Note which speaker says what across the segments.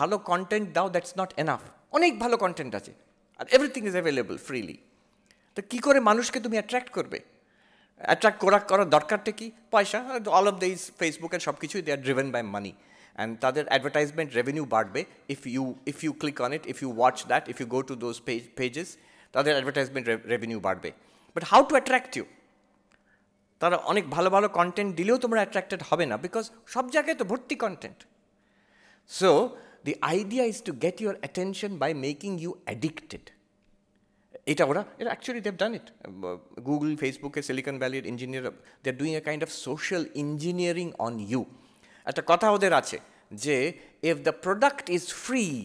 Speaker 1: ভালো কন্টেন্ট দাও, that's not enough. অনেক ভালো কন্টেন্ট আছে আর এভরিথিং ইজ অ্যাভেলেবল ফ্রিলি। তো কী করে মানুষকে তুমি অ্যাট্রাক্ট করবে? অ্যাট্রাক্ট করার দরকারটা কি? পয়সা। অল অফ দিস ফেসবুকের সব কিছুই they are driven by money, and তাদের অ্যাডভার্টাইজমেন্ট রেভিনিউ বাড়বে if you click on it, if you watch that, if you go to those pages, তাদের অ্যাডভার্টাইজমেন্ট রেভিনিউ বাড়বে। But how to attract you? তারা অনেক ভালো ভালো কন্টেন্ট দিলেও তোমরা অ্যাট্রাক্টেড হবে না, বিকজ সব জায়গায় তো ভর্তি content. So the idea is to get your attention by making you addicted. এটা actually they've done it. Google, Facebook, Silicon Valley engineer, they're doing a kind of social engineering on you. একটা কথা ওদের আছে যে if the product is free,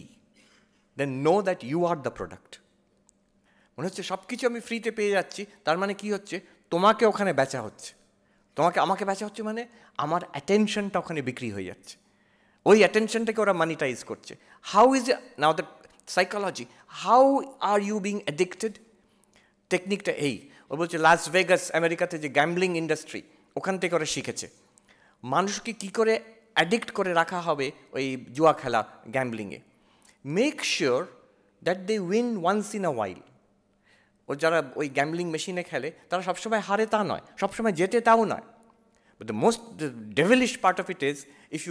Speaker 1: then know that you are the product. মনে হচ্ছে সব কিছু আমি ফ্রিতে পেয়ে যাচ্ছি, তার মানে কি হচ্ছে? তোমাকে ওখানে বেচা হচ্ছে, আমাকে বেচা হচ্ছে, মানে আমার অ্যাটেনশনটা ওখানে বিক্রি হয়ে যাচ্ছে। ওই অ্যাটেনশনটাকে ওরা মানিটাইজ করছে। How is now the psychology, how are you being addicted? টেকনিকটা এই, ও বলছে লাস ভেগাস আমেরিকাতে যে গ্যাম্বলিং ইন্ডাস্ট্রি, ওখান থেকে ওরা শিখেছে মানুষকে কী করে অ্যাডিক্ট করে রাখা হবে ওই জুয়া খেলা, গ্যাম্বলিংয়ে। Make sure that they win once in a while. ও যারা ওই গ্যাম্বলিং মেশিনে খেলে তারা সবসময় হারে তা নয়, সবসময় জেতে তাও নয়। But the devilish part of it is, if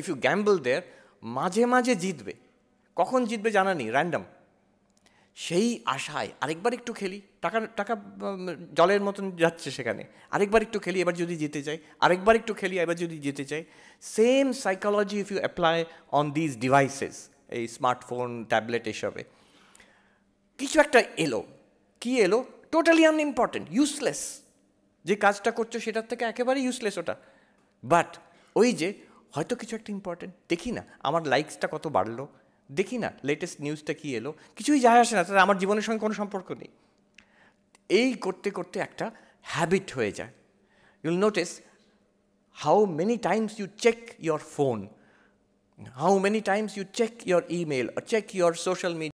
Speaker 1: you gamble there, মাঝে মাঝে জিতবে, কখন জিতবে জানা নেই, র্যান্ডম। সেই আশায় আরেকবার একটু খেলি, টাকা জলের মতন যাচ্ছে সেখানে, আরেকবার একটু খেলি, এবার যদি জিতে যাই, আরেকবার একটু খেলি, এবার যদি জিতে যাই। Same psychology if you apply on this devices, এই স্মার্টফোন, ট্যাবলেট, এসবে কিছু একটা এলো, কি এলো? Totally unimportant, useless. যে কাজটা করছো সেটার থেকে একেবারে ইউজলেস ওটা। বাট ওই যে হয়তো কিছু একটা ইম্পর্টেন্ট, দেখি না আমার লাইকসটা কত বাড়লো, দেখি না লেটেস্ট নিউজটা কী এলো, কিছুই যায় আসে না, তাহলে আমার জীবনের সঙ্গে কোনো সম্পর্ক নেই। এই করতে করতে একটা হ্যাবিট হয়ে যায়। You'll notice how many times you check your phone, how many times you check your email, check your social media.